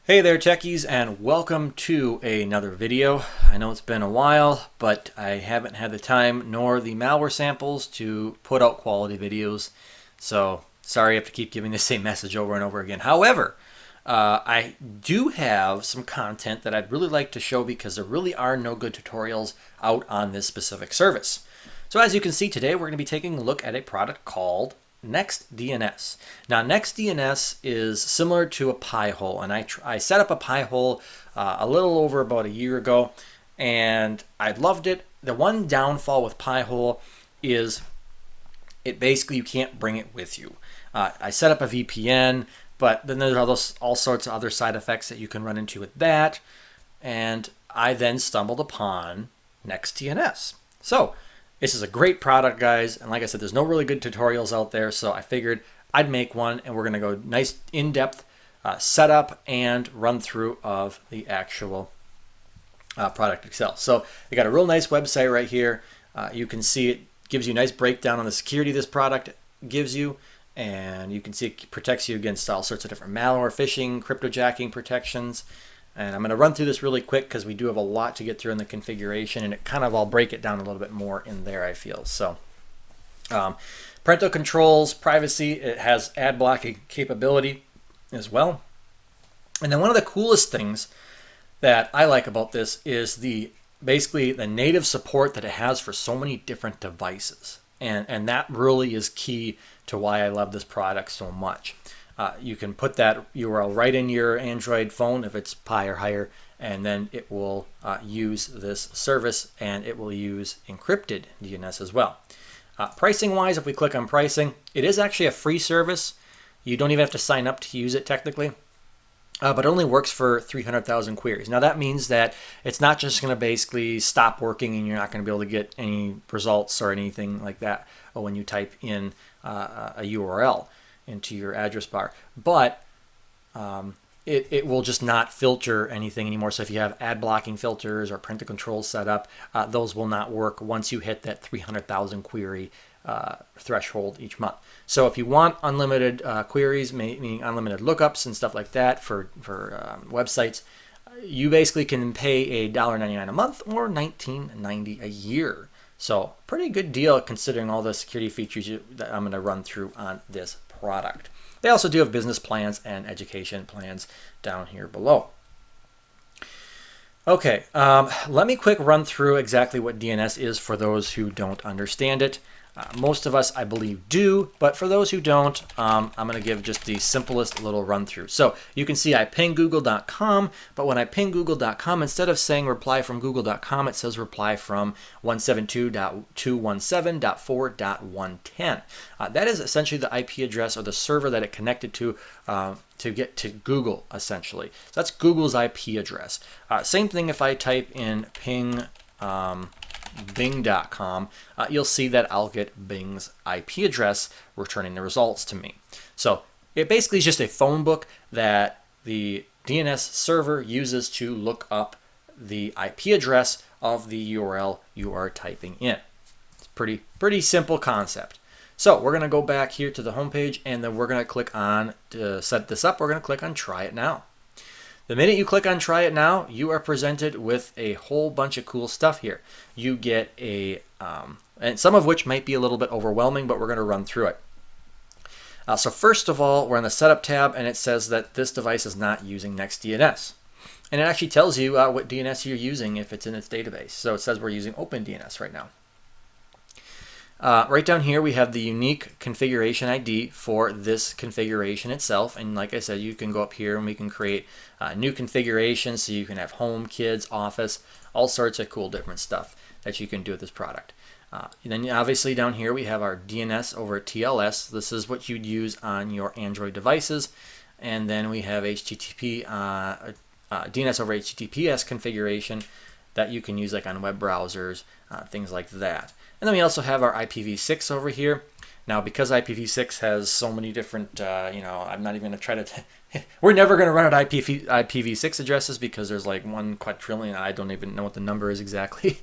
Hey there techies, and welcome to another video. I know it's been a while, but I haven't had the time nor the malware samples to put out quality videos. So sorry I have to keep giving the same message over and over again. However, I do have some content that I'd really like to show because there really are no good tutorials out on this specific service. So as you can see today, we're going to be taking a look at a product called NextDNS. Now, NextDNS is similar to a Pi-hole, and I set up a Pi-hole a little over about a year ago, and I loved it. The one downfall with Pi-hole is it basically you can't bring it with you. I set up a VPN, but then there's all sorts of other side effects that you can run into with that, and I then stumbled upon NextDNS. So this is a great product, guys, and like I said, there's no really good tutorials out there, so I figured I'd make one, and we're going to go nice in-depth setup and run through of the actual product itself. So we got a real nice website right here. You can see it gives you a nice breakdown on the security this product gives you, and you can see it protects you against all sorts of different malware, phishing, cryptojacking protections. And I'm going to run through this really quick because we do have a lot to get through in the configuration, and I'll break it down a little bit more in there, I feel. So parental controls, privacy, it has ad blocking capability as well. And then one of the coolest things that I like about this is basically the native support that it has for so many different devices. And that really is key to why I love this product so much. You can put that URL right in your Android phone if it's Pi or higher, and then it will use this service, and it will use encrypted DNS as well. Pricing wise, if we click on pricing, it is actually a free service. You don't even have to sign up to use it technically, but it only works for 300,000 queries. Now that means that it's not just going to basically stop working and you're not going to be able to get any results or anything like that when you type in a URL into your address bar, but it will just not filter anything anymore. So if you have ad blocking filters or parental controls set up, those will not work once you hit that 300,000 query threshold each month. So if you want unlimited queries, meaning unlimited lookups and stuff like that for websites, you basically can pay $1.99 a month or $19.90 a year. So pretty good deal considering all the security features that I'm going to run through on this product. They also do have business plans and education plans down here below. Okay, let me quick run through exactly what DNS is for those who don't understand it. Most of us, I believe, do, but for those who don't, I'm going to give just the simplest little run through. So you can see I ping google.com, but when I ping google.com, instead of saying reply from google.com, it says reply from 172.217.4.110. That is essentially the IP address or the server that it connected to get to Google, essentially. So that's Google's IP address. Same thing if I type in ping Bing.com, you'll see that I'll get Bing's IP address returning the results to me. So it basically is just a phone book that the DNS server uses to look up the IP address of the URL you are typing in. It's pretty simple concept. So we're going to go back here to the home page, and then we're going to click on to set this up. We're going to click on Try It Now. The minute you click on Try It Now, you are presented with a whole bunch of cool stuff here. You get and some of which might be a little bit overwhelming, but we're going to run through it. So first of all, we're on the Setup tab, and it says that this device is not using NextDNS. And it actually tells you what DNS you're using if it's in its database. So it says we're using OpenDNS right now. Right down here we have the unique configuration ID for this configuration itself, and like I said, you can go up here and we can create new configurations, so you can have home, kids, office, all sorts of cool different stuff that you can do with this product. And then obviously down here we have our DNS over TLS. This is what you'd use on your Android devices, and then we have HTTP DNS over HTTPS configuration that you can use like on web browsers, things like that. And then we also have our IPv6 over here. Now, because IPv6 has so many different, I'm not even going to try to, we're never going to run out IPv6 addresses because there's like 1 quadrillion. I don't even know what the number is exactly.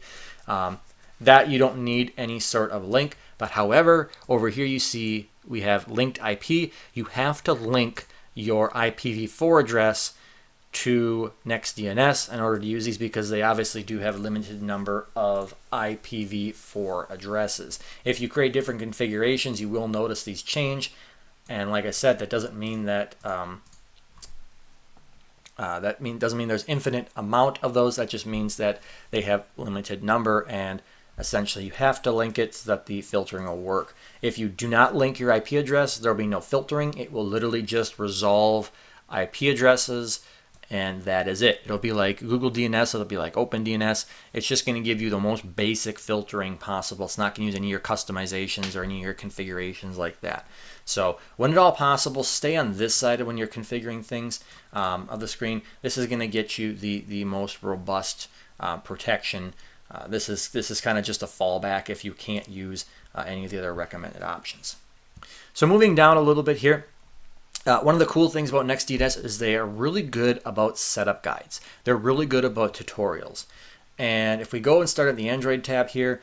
That you don't need any sort of link. But however, over here you see we have linked IP. You have to link your IPv4 address to NextDNS in order to use these, because they obviously do have a limited number of IPv4 addresses. If you create different configurations, you will notice these change. And like I said, that doesn't mean that doesn't mean there's infinite amount of those. That just means that they have limited number, and essentially you have to link it so that the filtering will work. If you do not link your IP address, there will be no filtering. It will literally just resolve IP addresses, and that is it. It'll be like Google DNS, it'll be like OpenDNS. It's just going to give you the most basic filtering possible. It's not going to use any of your customizations or any of your configurations like that. So when at all possible, stay on this side when you're configuring things of the screen. This is going to get you the most robust protection. This is kind of just a fallback if you can't use any of the other recommended options. So moving down a little bit here. One of the cool things about NextDNS is they are really good about setup guides. They're really good about tutorials. And if we go and start at the Android tab here,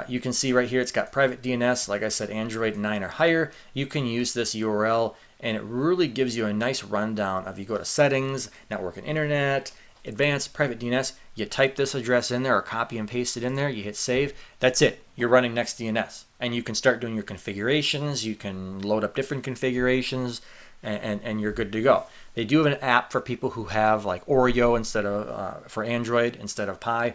you can see right here it's got private DNS. Like I said, Android 9 or higher. You can use this URL, and it really gives you a nice rundown of, you go to settings, network and internet, advanced private DNS, you type this address in there or copy and paste it in there, you hit save, that's it. You're running NextDNS. And you can start doing your configurations, you can load up different configurations, and you're good to go. They do have an app for people who have like Oreo instead of for Android instead of Pi,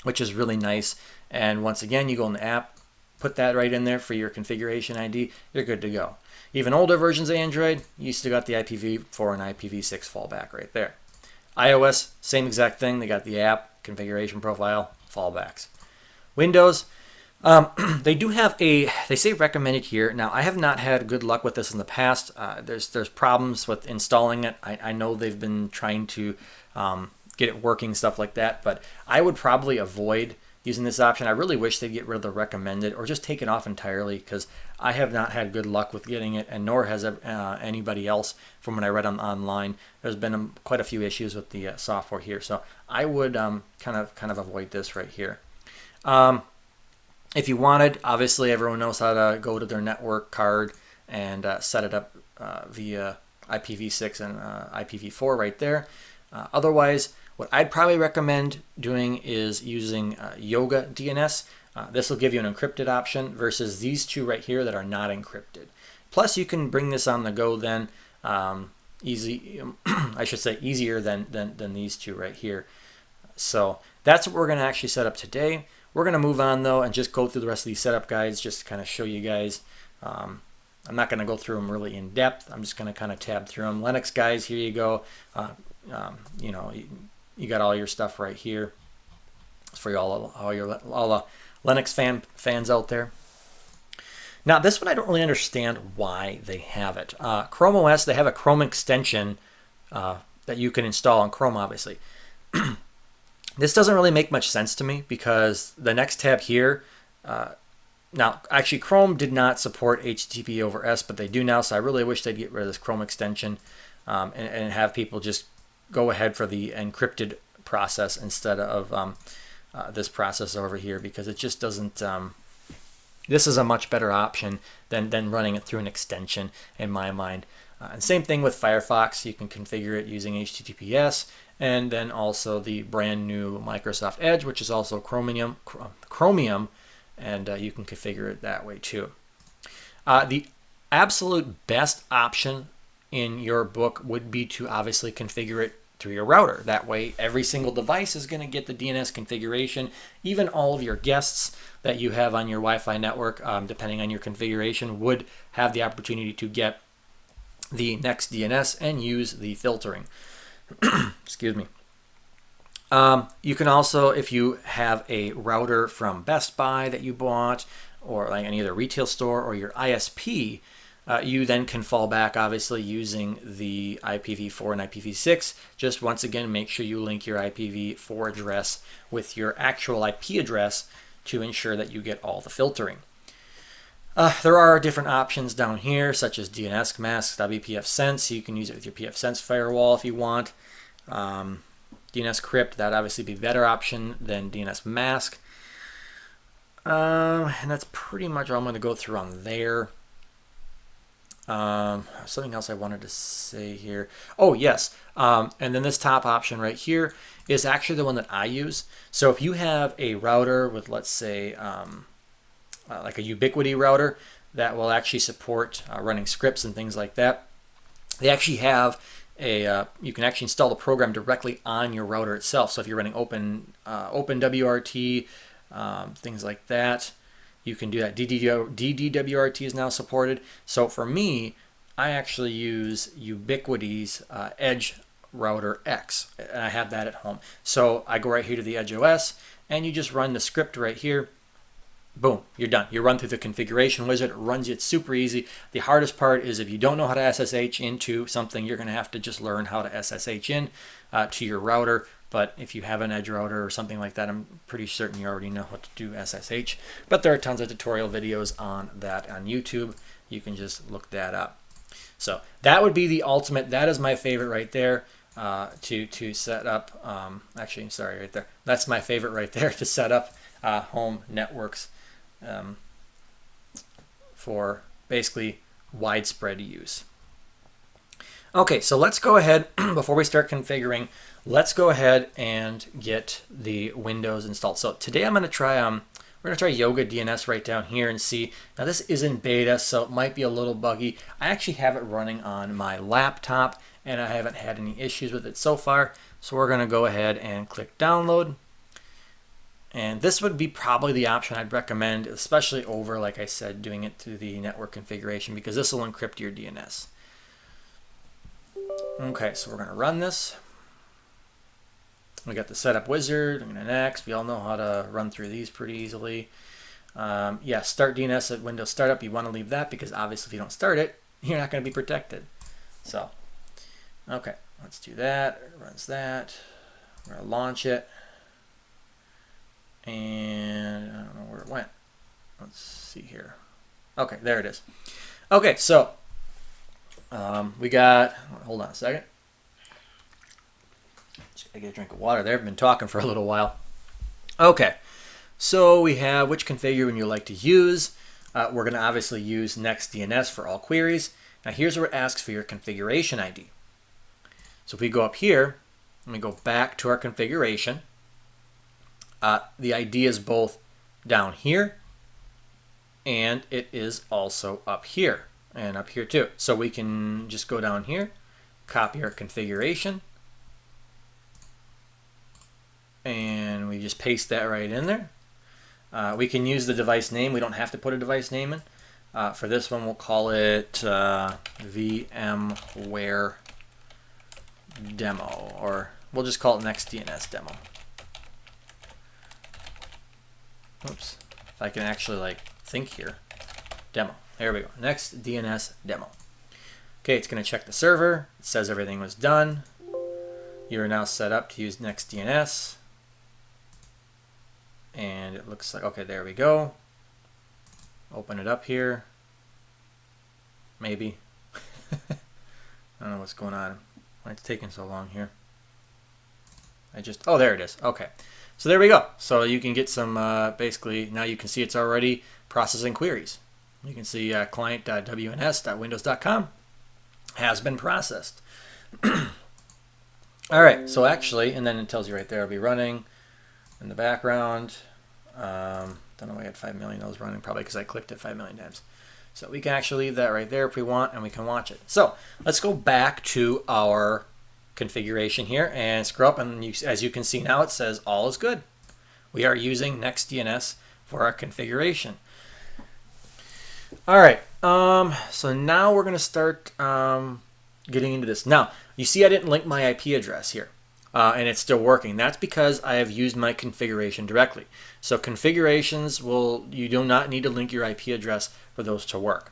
which is really nice. And once again, you go in the app, put that right in there for your configuration ID, you're good to go. Even older versions of Android, you still got the IPv4 and IPv6 fallback right there. iOS, same exact thing. They got the app, configuration profile, fallbacks. Windows, they do have they say recommended here. Now, I have not had good luck with this in the past. There's problems with installing it. I know they've been trying to get it working, stuff like that, but I would probably avoid using this option. I really wish they'd get rid of the recommended or just take it off entirely, because I have not had good luck with getting it, and nor has anybody else from what I read online. There's been quite a few issues with the software here, so I would kind of avoid this right here. If you wanted, obviously everyone knows how to go to their network card and set it up via IPv6 and IPv4 right there. Otherwise, what I'd probably recommend doing is using Yoga DNS. This will give you an encrypted option versus these two right here that are not encrypted. Plus, you can bring this on the go then, I should say easier than these two right here. So that's what we're going to actually set up today. We're going to move on though and just go through the rest of these setup guides just to kind of show you guys. I'm not going to go through them really in depth. I'm just going to kind of tab through them. Linux guys, here you go. You know, you got all your stuff right here. It's for all the Linux fans out there. Now this one I don't really understand why they have it. Chrome OS, they have a Chrome extension that you can install on Chrome, obviously. This doesn't really make much sense to me, because the next tab here, now actually Chrome did not support HTTP over S, but they do now, so I really wish they'd get rid of this Chrome extension and have people just go ahead for the encrypted process instead of this process over here, because it just doesn't, this is a much better option than running it through an extension in my mind. And same thing with Firefox, you can configure it using HTTPS, and then also the brand new Microsoft Edge, which is also Chromium, and you can configure it that way too. The absolute best option in your book would be to obviously configure it through your router. That way every single device is going to get the DNS configuration. Even all of your guests that you have on your Wi-Fi network, depending on your configuration, would have the opportunity to get the NextDNS and use the filtering. Excuse me. You can also, if you have a router from Best Buy that you bought, or like any other retail store, or your ISP, you then can fall back obviously using the IPv4 and IPv6. Just once again, make sure you link your IPv4 address with your actual IP address to ensure that you get all the filtering. There are different options down here, such as DNS mask, WPF-Sense. You can use it with your PF-Sense firewall if you want. DNS crypt, that'd obviously be a better option than DNS mask. And that's pretty much all I'm going to go through on there. Something else I wanted to say here. Oh, yes. And then this top option right here is actually the one that I use. So if you have a router with, let's say, like a Ubiquity router that will actually support running scripts and things like that, they actually have you can actually install the program directly on your router itself. So if you're running OpenWRT, things like that, you can do that. DDWRT is now supported. So for me, I actually use Ubiquity's Edge Router X, and I have that at home. So I go right here to the Edge OS, and you just run the script right here. Boom, you're done. You run through the configuration wizard, it runs you. It's super easy. The hardest part is if you don't know how to SSH into something, you're going to have to just learn how to SSH in to your router. But if you have an Edge router or something like that, I'm pretty certain you already know how to do SSH. But there are tons of tutorial videos on that on YouTube. You can just look that up. So that would be the ultimate. That is my favorite right there to set up. Actually, sorry, right there. That's my favorite right there to set up home networks for basically widespread use. Okay, so let's go ahead, before we start configuring, let's go ahead and get the Windows installed. So today I'm going to try, we're going to try Yoga DNS right down here and see. Now this is in beta, so it might be a little buggy. I actually have it running on my laptop, and I haven't had any issues with it so far. So we're going to go ahead and click download. And this would be probably the option I'd recommend, especially over, like I said, doing it through the network configuration, because this will encrypt your DNS. Okay, so we're going to run this. We got the setup wizard. I'm going to next. We all know how to run through these pretty easily. Yeah, start DNS at Windows Startup. You want to leave that because obviously if you don't start it, you're not going to be protected. So, okay, let's do that. It runs that. We're going to launch it. And I don't know where it went. Let's see here. Okay, there it is. Okay, so we got, hold on a second. Just gotta get a drink of water there. I've been talking for a little while. Okay, so we have which configure would you like to use. We're going to obviously use NextDNS for all queries. Now here's where it asks for your configuration ID. So if we go up here, let me go back to our configuration. The ID is both down here and it is also up here and up here too. So we can just go down here, copy our configuration, and we just paste that right in there. We can use the device name. We don't have to put a device name in. For this one, we'll call it VMware Demo, or we'll just call it NextDNS Demo. Oops, if I can actually like think here. Demo. There we go. NextDNS Demo. Okay, it's going to check the server. It says everything was done. You are now set up to use NextDNS. And it looks like, okay, there we go. Open it up here. Maybe. I don't know what's going on. Why it's taking so long here. Oh, there it is. Okay. So there we go. So you can get some, basically, now you can see it's already processing queries. You can see client.wns.windows.com has been processed. All right, so actually, and then it tells you right there, it'll be running in the background. Don't know why I had 5 million of those running, probably because I clicked it 5 million times. So we can actually leave that right there if we want, and we can watch it. So let's go back to our configuration here and scroll up, and as you can see now, it says all is good. We are using NextDNS for our configuration. All right, so now we're going to start getting into this. Now, you see I didn't link my IP address here, and it's still working. That's because I have used my configuration directly. So configurations you do not need to link your IP address for those to work.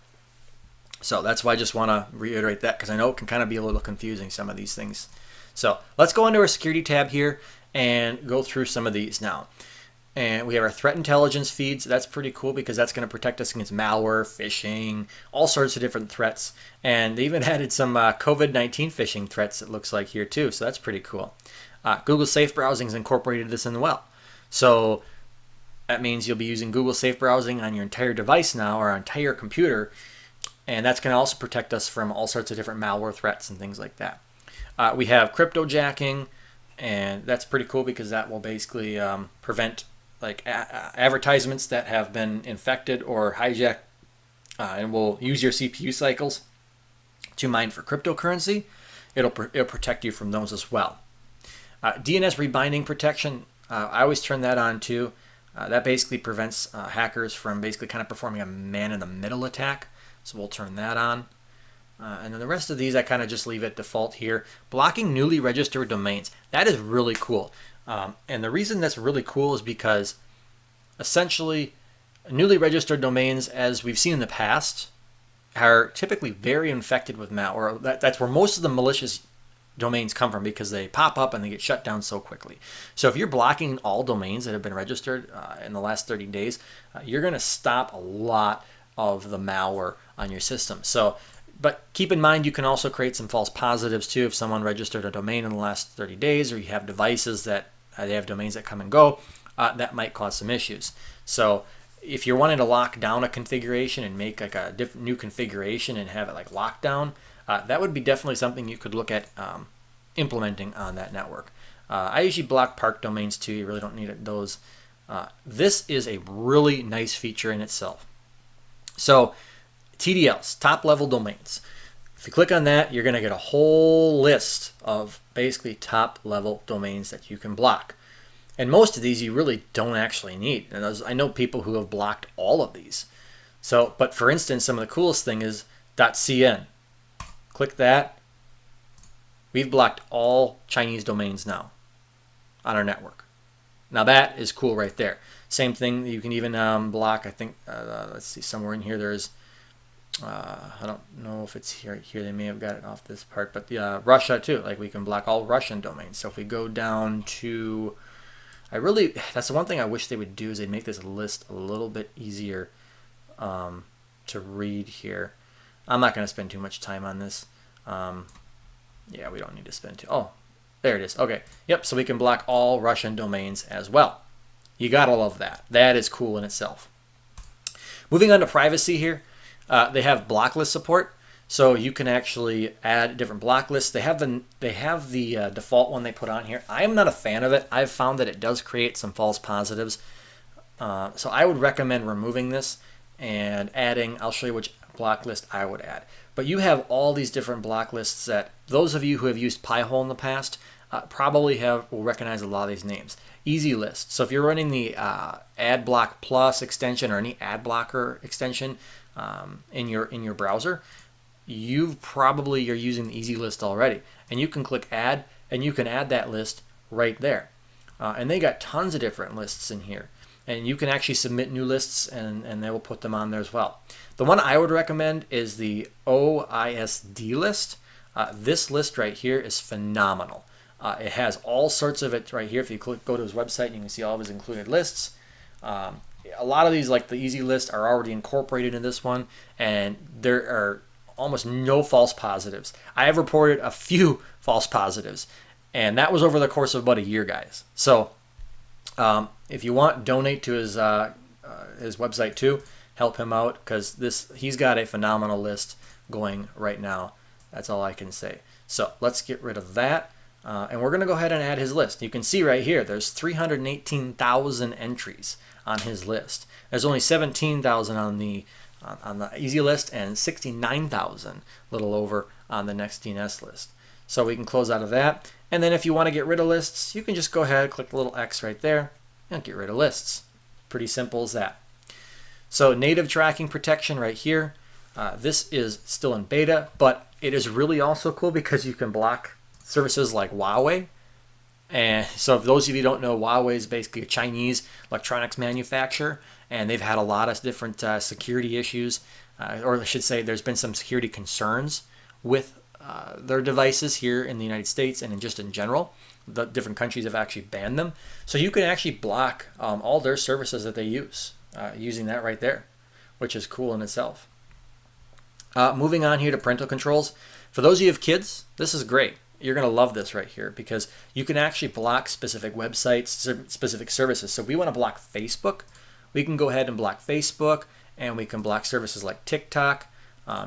So that's why I just want to reiterate that, because I know it can kind of be a little confusing, some of these things. So let's go into our security tab here and go through some of these now. And we have our threat intelligence feeds. That's pretty cool because that's going to protect us against malware, phishing, all sorts of different threats. And they even added some COVID-19 phishing threats, it looks like, here too. So that's pretty cool. Google Safe Browsing has incorporated this in well. So that means you'll be using Google Safe Browsing on your entire device now, or entire computer. And that's going to also protect us from all sorts of different malware threats and things like that. We have cryptojacking, and that's pretty cool because that will basically prevent like advertisements that have been infected or hijacked, and will use your CPU cycles to mine for cryptocurrency. It'll protect you from those as well. DNS rebinding protection, I always turn that on too. That basically prevents hackers from basically kind of performing a man-in-the-middle attack. So we'll turn that on. And then the rest of these I kind of just leave at default here. Blocking newly registered domains. That is really cool. And the reason that's really cool is because essentially newly registered domains, as we've seen in the past, are typically very infected with malware. That's where most of the malicious domains come from because they pop up and they get shut down so quickly. So if you're blocking all domains that have been registered in the last 30 days, you're going to stop a lot of the malware on your system. So, but keep in mind, you can also create some false positives too. If someone registered a domain in the last 30 days, or you have devices that they have domains that come and go, that might cause some issues. So if you're wanting to lock down a configuration and make like a new configuration and have it like lockdown, that would be definitely something you could look at implementing on that network. I usually block park domains too. You really don't need those. This is a really nice feature in itself. So TDLs, top level domains. If you click on that, you're going to get a whole list of basically top level domains that you can block. And most of these you really don't actually need. And I know people who have blocked all of these. So, but for instance, some of the coolest thing is .cn. Click that. We've blocked all Chinese domains now on our network. Now that is cool right there. Same thing, you can even block, I think, let's see, somewhere in here there's, I don't know if it's here, they may have got it off this part, but Russia too, like we can block all Russian domains. So if we go down to, that's the one thing I wish they would do, is they'd make this list a little bit easier to read here. I'm not going to spend too much time on this. Yeah, we don't need to spend oh, there it is. Okay, yep, so we can block all Russian domains as well. You gotta love that. That is cool in itself. Moving on to privacy here, they have block list support, so you can actually add different block lists. They have the default one they put on here. I am not a fan of it. I've found that it does create some false positives, so I would recommend removing this and adding. I'll show you which block list I would add. But you have all these different block lists that those of you who have used Pi-hole in the past probably will recognize a lot of these names. Easy list. So if you're running the AdBlock Plus extension or any ad blocker extension in your browser, you're using the easy list already. And you can click add and you can add that list right there. And they got tons of different lists in here. And you can actually submit new lists and they will put them on there as well. The one I would recommend is the OISD list. This list right here is phenomenal. It has all sorts of it right here. If you go to his website, you can see all of his included lists. A lot of these, like the easy list, are already incorporated in this one, and there are almost no false positives. I have reported a few false positives, and that was over the course of about a year, guys. So if you want, donate to his website too. Help him out, because he's got a phenomenal list going right now. That's all I can say. So let's get rid of that. And we're going to go ahead and add his list. You can see right here, there's 318,000 entries on his list. There's only 17,000 on the easy list and 69,000, little over, on the NextDNS list. So we can close out of that. And then if you want to get rid of lists, you can just go ahead, click the little X right there, and get rid of lists. Pretty simple as that. So native tracking protection right here. This is still in beta, but it is really also cool because you can block services like Huawei. And so if those of you who don't know, Huawei is basically a Chinese electronics manufacturer, and they've had a lot of different security issues, or I should say there's been some security concerns with their devices here in the United States and just in general. The different countries have actually banned them. So you can actually block all their services that they use using that right there, which is cool in itself. Moving on here to parental controls. For those of you who have kids, this is great. You're going to love this right here because you can actually block specific websites, specific services. So if we want to block Facebook, we can go ahead and block Facebook, and we can block services like TikTok,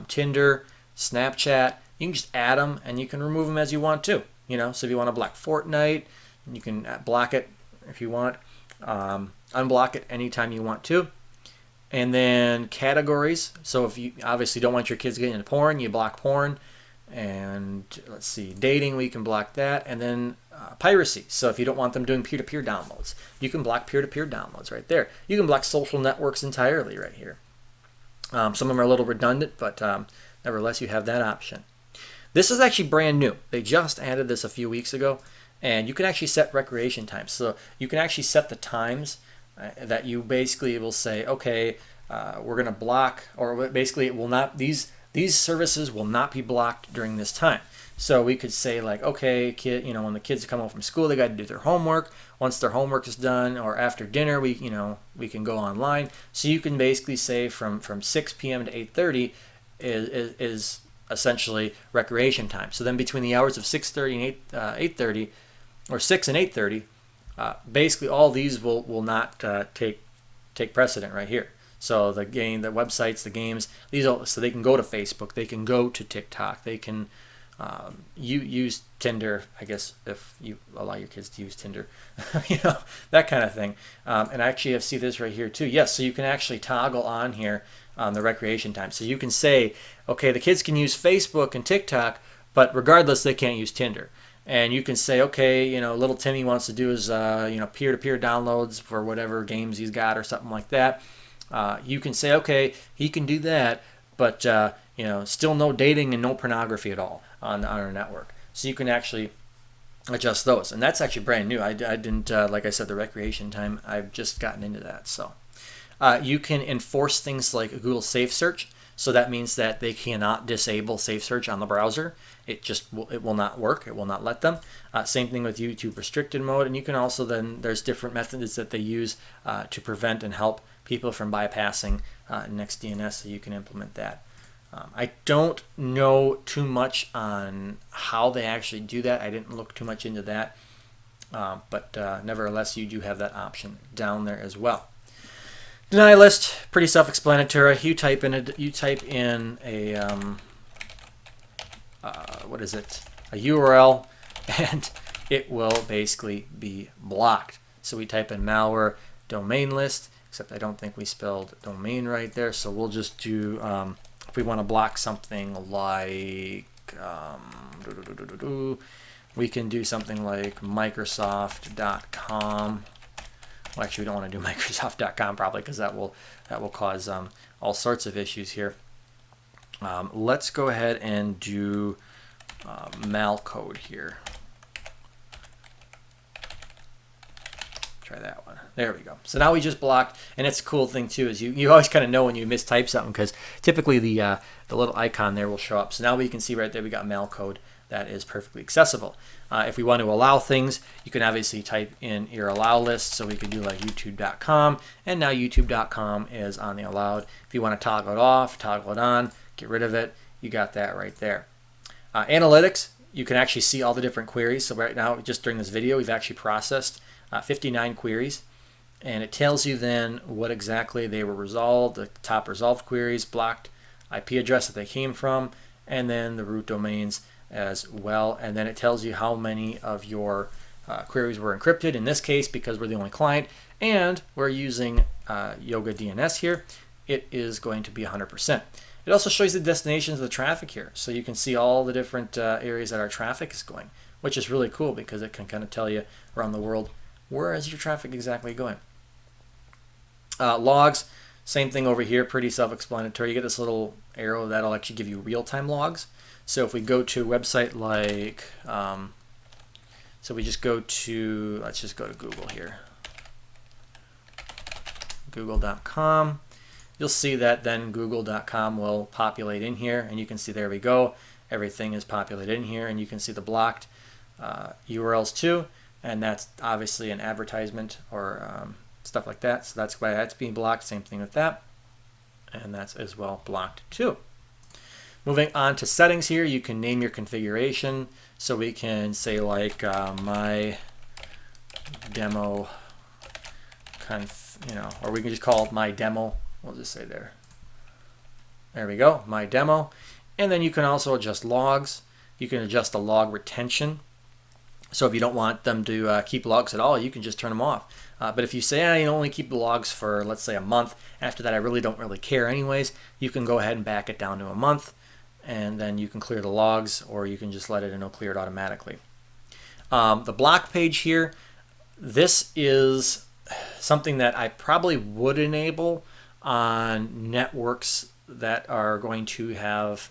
Tinder, Snapchat. You can just add them and you can remove them as you want to. So if you want to block Fortnite, you can block it if you want. Unblock it anytime you want to. And then categories. So if you obviously don't want your kids getting into porn, you block porn. And let's see, dating, we can block that. And then piracy. So if you don't want them doing peer-to-peer downloads, you can block peer-to-peer downloads right there. You can block social networks entirely right here. Some of them are a little redundant, but nevertheless, you have that option. This is actually brand new. They just added this a few weeks ago. And you can actually set recreation times. So you can actually set the times that you basically will say, okay, we're going to block, or basically it will not, these services will not be blocked during this time. So we could say like, okay, kid, when the kids come home from school, they got to do their homework. Once their homework is done, or after dinner, we can go online. So you can basically say from 6 p.m. to 8:30 is essentially recreation time. So then between the hours of 6:30 and 8:30, or 6 and 8:30, basically all these will not take precedent right here. So the websites, the games, so they can go to Facebook, they can go to TikTok, they can use Tinder, I guess, if you allow your kids to use Tinder, that kind of thing. And actually I see this right here too. Yes, so you can actually toggle on here on the recreation time. So you can say, okay, the kids can use Facebook and TikTok, but regardless, they can't use Tinder. And you can say, okay, little Timmy wants to do his, peer-to-peer downloads for whatever games he's got or something like that. You can say, okay, he can do that, but, still no dating and no pornography at all on our network. So you can actually adjust those. And that's actually brand new. I didn't, like I said, the recreation time, I've just gotten into that. So you can enforce things like Google Safe Search. So that means that they cannot disable Safe Search on the browser. It will not work. It will not let them. Same thing with YouTube restricted mode. And you can also there's different methods that they use to prevent and help people from bypassing NextDNS, so you can implement that. I don't know too much on how they actually do that. I didn't look too much into that. But nevertheless, you do have that option down there as well. Deny list, pretty self-explanatory. You type in a what is it? A URL, and it will basically be blocked. So we type in malware domain list, except I don't think we spelled domain right there. So we'll just do if we want to block something like we can do something like Microsoft.com. Well, actually, we don't want to do Microsoft.com probably, because that will cause all sorts of issues here. Let's go ahead and do malcode here. Try that one. There we go. So now we just blocked, and it's a cool thing too is you always kind of know when you mistype something, because typically the little icon there will show up. So now we can see right there we got malcode that is perfectly accessible. If we want to allow things, you can obviously type in your allow list. So we could do like youtube.com, and now youtube.com is on the allowed. If you want to toggle it off, toggle it on, get rid of it, you got that right there. Analytics, you can actually see all the different queries. So right now, just during this video, we've actually processed 59 queries, and it tells you then what exactly they were resolved, the top resolved queries, blocked IP address that they came from, and then the root domains as well. And then it tells you how many of your queries were encrypted. In this case, because we're the only client and we're using Yoga DNS here, it is going to be 100%. It also shows the destinations of the traffic here, so you can see all the different areas that our traffic is going, which is really cool because it can kind of tell you around the world where is your traffic exactly going. Logs, same thing over here, pretty self-explanatory. You get this little arrow that'll actually give you real-time logs. So if we go to a website like, so we just go to, let's just go to Google here, google.com. You'll see that then google.com will populate in here, and you can see there we go. Everything is populated in here, and you can see the blocked URLs too, and that's obviously an advertisement or stuff like that. So that's why that's being blocked. Same thing with that, and that's as well blocked too. Moving on to settings here, you can name your configuration. So we can say like my demo or we can just call it my demo. We'll just say there. There we go, my demo. And then you can also adjust logs. You can adjust the log retention. So if you don't want them to keep logs at all, you can just turn them off. But if you say, I only keep the logs for, let's say, a month, after that I don't really care anyways, you can go ahead and back it down to a month, and then you can clear the logs, or you can just let it and it'll clear it automatically. The block page here, this is something that I probably would enable on networks that are going to have,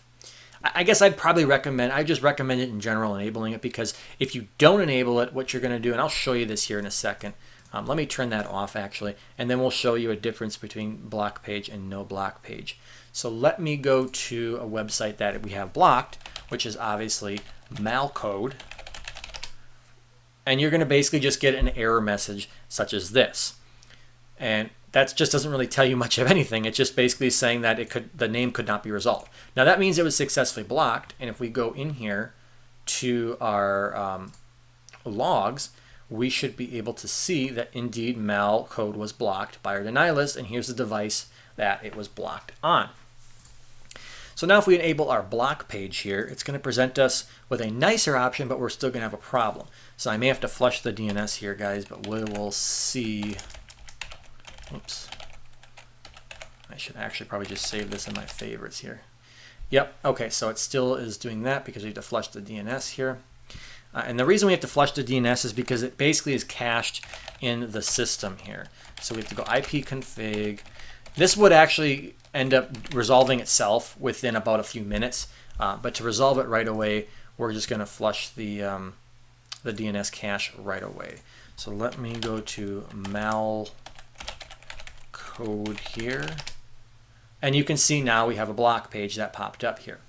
I guess I'd probably recommend, I just recommend it in general, enabling it, because if you don't enable it, what you're going to do, and I'll show you this here in a second. Let me turn that off actually, and then we'll show you a difference between block page and no block page. So let me go to a website that we have blocked, which is obviously malcode. And you're going to basically just get an error message such as this. And that just doesn't really tell you much of anything. It's just basically saying that the name could not be resolved. Now that means it was successfully blocked. And if we go in here to our logs, we should be able to see that indeed malcode was blocked by our deny list. And here's the device that it was blocked on. So now if we enable our block page here, it's going to present us with a nicer option, but we're still going to have a problem. So I may have to flush the DNS here, guys, but we will see. Oops. I should actually probably just save this in my favorites here. Yep, okay, so it still is doing that because we have to flush the DNS here. And the reason we have to flush the DNS is because it basically is cached in the system here. So we have to go ipconfig. This would actually end up resolving itself within about a few minutes, but to resolve it right away, we're just going to flush the DNS cache right away. So let me go to malcode here, and you can see now we have a block page that popped up here.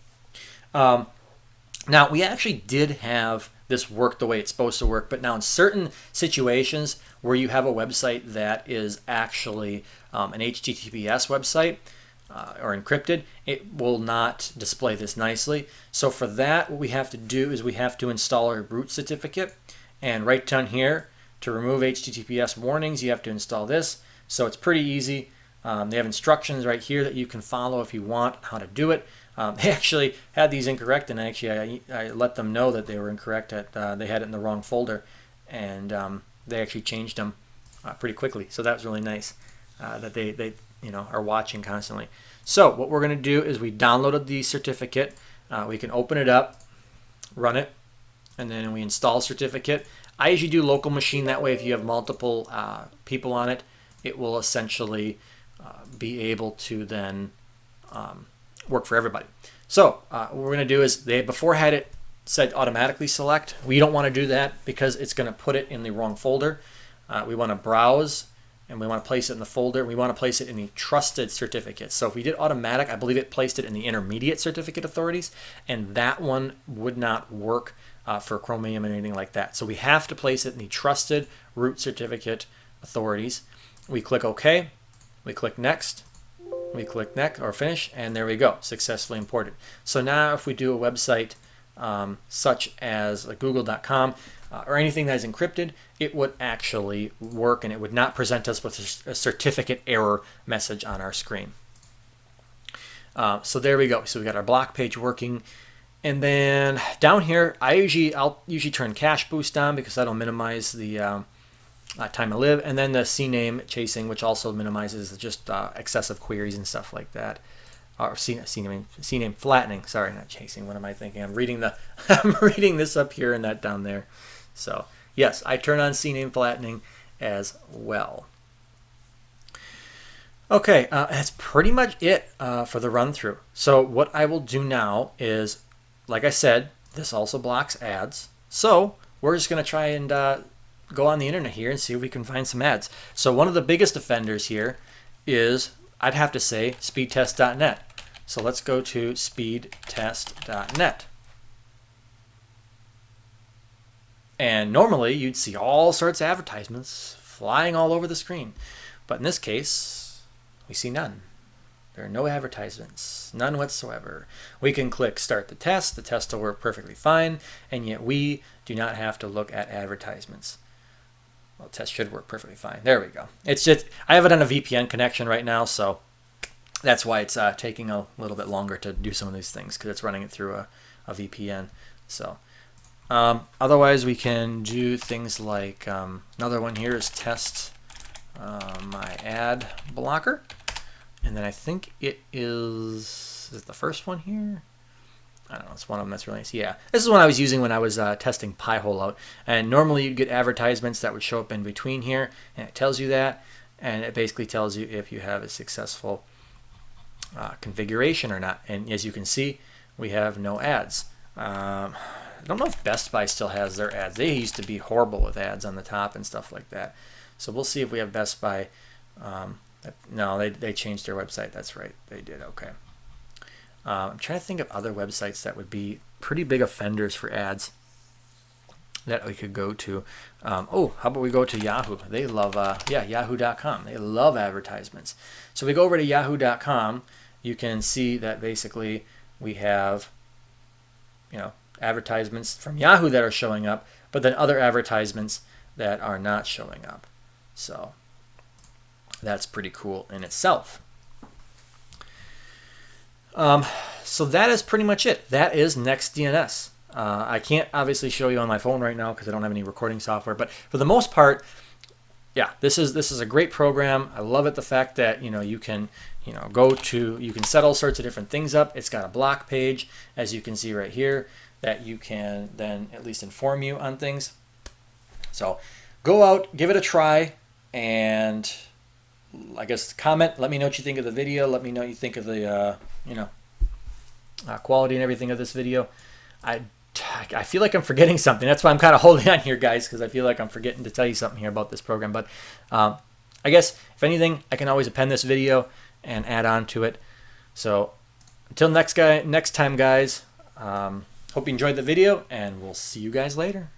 Now we actually did have this work the way it's supposed to work, but now in certain situations where you have a website that is actually an HTTPS website or encrypted, it will not display this nicely. So for that, what we have to do is we have to install a root certificate, and right down here to remove HTTPS warnings, you have to install this. So it's pretty easy. They have instructions right here that you can follow if you want how to do it. They actually had these incorrect, and actually I let them know that they were incorrect. They had it in the wrong folder, and they actually changed them pretty quickly. So that was really nice that they are watching constantly. So what we're going to do is we downloaded the certificate. We can open it up, run it, and then we install certificate. I usually do local machine. That way, if you have multiple people on it, it will essentially be able to then work for everybody. So what we're going to do is they before had it said automatically select. We don't want to do that because it's going to put it in the wrong folder. We want to browse, and we want to place it in the folder. We want to place it in the trusted certificates. So if we did automatic, I believe it placed it in the intermediate certificate authorities, and that one would not work for Chromium and anything like that. So we have to place it in the trusted root certificate authorities. We click OK, we click next, we click next or finish, and there we go, successfully imported. So now if we do a website such as google.com or anything that is encrypted, it would actually work, and it would not present us with a certificate error message on our screen. So there we go. So we got our block page working. And then down here, I'll usually turn cache boost on because that'll minimize the time to live, and then the CNAME chasing, which also minimizes just excessive queries and stuff like that. Or CNAME flattening. Sorry, not chasing. What am I thinking? I'm reading this up here and that down there. So yes, I turn on CNAME flattening as well. Okay, that's pretty much it for the run through. So what I will do now is, like I said, this also blocks ads. So we're just going to try and go on the internet here and see if we can find some ads. So one of the biggest offenders here is, I'd have to say, speedtest.net. So let's go to speedtest.net. And normally you'd see all sorts of advertisements flying all over the screen. But in this case, we see none. There are no advertisements, none whatsoever. We can click start the test will work perfectly fine, and yet we do not have to look at advertisements. Well, the test should work perfectly fine. There we go. It's just, I have it on a VPN connection right now, so that's why it's taking a little bit longer to do some of these things, because it's running it through a VPN. So otherwise we can do things like another one here is test my ad blocker, and then I think it is it the first one here? I don't know, it's one of them that's really nice. Yeah, this is one I was using when I was testing Pi-hole out, and normally you'd get advertisements that would show up in between here, and it tells you that, and it basically tells you if you have a successful configuration or not. And as you can see, we have no ads. I don't know if Best Buy still has their ads. They used to be horrible with ads on the top and stuff like that. So we'll see if we have Best Buy. No, they changed their website. That's right, they did. Okay. I'm trying to think of other websites that would be pretty big offenders for ads that we could go to. Oh, how about we go to Yahoo? They love, yahoo.com. They love advertisements. So we go over to yahoo.com. You can see that basically we have, advertisements from Yahoo that are showing up, but then other advertisements that are not showing up. So that's pretty cool in itself. So that is pretty much it. That is NextDNS. I can't obviously show you on my phone right now because I don't have any recording software, but for the most part, yeah, this is a great program. I love it, the fact that you can you can set all sorts of different things up. It's got a block page, as you can see right here, that you can then at least inform you on things. So go out, give it a try, and I guess comment. Let me know what you think of the video. Let me know what you think of the quality and everything of this video. I feel like I'm forgetting something. That's why I'm kind of holding on here, guys, because I feel like I'm forgetting to tell you something here about this program. But I guess if anything, I can always append this video and add on to it. So until next time, guys. Hope you enjoyed the video, and we'll see you guys later.